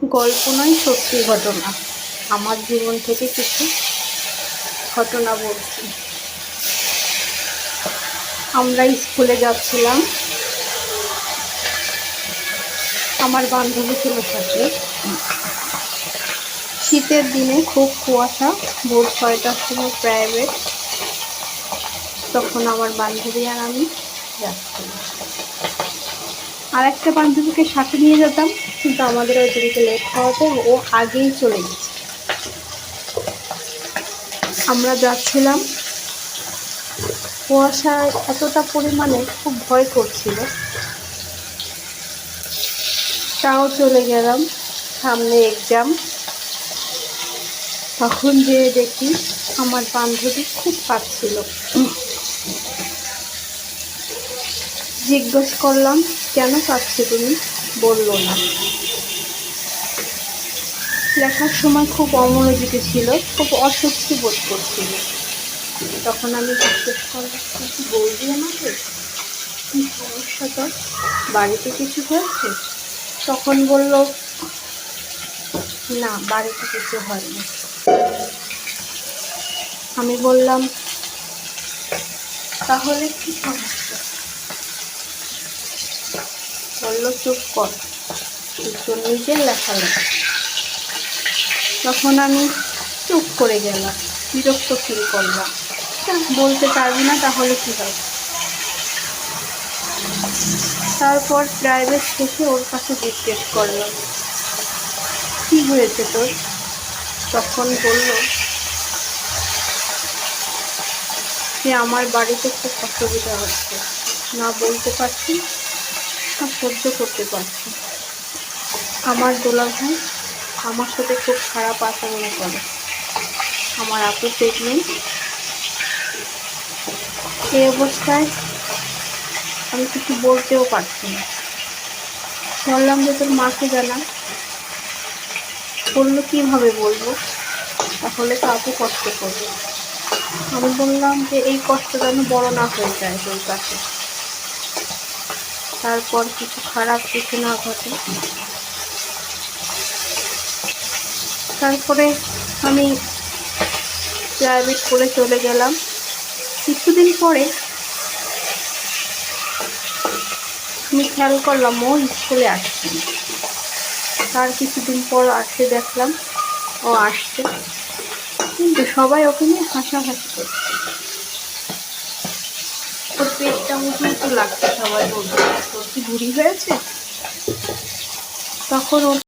গল্প নয়, সত্যি ঘটনা। আমার জীবন থেকে কিছু ঘটনা বলছি। আমরা স্কুলে যাচ্ছিলাম, আমার বান্ধবী ছিল সাথে। শীতের দিনে খুব কুয়াশা, ভোর 6টার সময় প্রাইভেট। তখন আমার বান্ধবী আর আমি যাচ্ছিলাম। আর একটা বান্ধবীকে সাথে নিয়ে যেতাম, কিন্তু আমাদের ওই দিনকে লেট হওয়াতে ও আগেই চলে গেছে। আমরা যাচ্ছিলাম, কুয়াশায় এতটা পরিমাণে খুব ভয় করছিল, তাও চলে গেলাম। সামনে এক্সাম। তখন যেয়ে দেখি আমার বান্ধবী খুব কাঁদছিল। জিজ্ঞেস করলাম, কেন কাঁদছো তুমি? বলল না। লেখার সময় খুব অমনোযোগী ছিল, খুব অস্বস্তি বোধ করছিল। তখন আমি জিজ্ঞেস করলাম, কিছু বলবি আমাকে? কি সমস্যা তোর? বাড়িতে কিছু হয়েছে? তখন বলল, না, বাড়িতে কিছু হয়নি। আমি বললাম, তাহলে কি সমস্যা? বললো, চুপ কর, তোর নিজের লেখালেখা। তখন আমি চুপ করে গেলাম, বিরক্ত ফিল করলাম। বলতে পারবি না তাহলে কি হবে? তারপর প্রাইভেট শেষে ওর কাছে জিজ্ঞেস করলাম, কি হয়েছে তোর? তখন বলল যে আমার বাড়িতে খুব অসুবিধা হচ্ছে, না বলতে পারছি, না সহ্য করতে পারছি। আমার দুলাভাই আমার সাথে খুব খারাপ আচরণ করে। আমার আপু প্রেগনেন্ট। এই অবস্থায় আমি কিছু বলতেও পারছি না। বললাম যে তোর মাকে জানা। বললো, কিভাবে বলবো? তাহলে তো আপু কষ্ট করবে। আমি বললাম যে এই কষ্ট যেন বড় না হয়ে যায় তোর কাছে, তারপর কিছু খারাপ কিছু না ঘটে। তারপরে আমি প্রাইভেট করে চলে গেলাম। কিছুদিন পরে আমি খেয়াল করলাম ও স্কুলে আসছে না। তার কিছুদিন পর আসতে দেখলাম ও আসছে, কিন্তু সবাই ওকে নিয়ে হাসাহাসি করছে। ওর পেটটা উঁচু লাগছে, সবাই বলছে তোর কি ভুঁড়ি হয়েছে? তখন ওর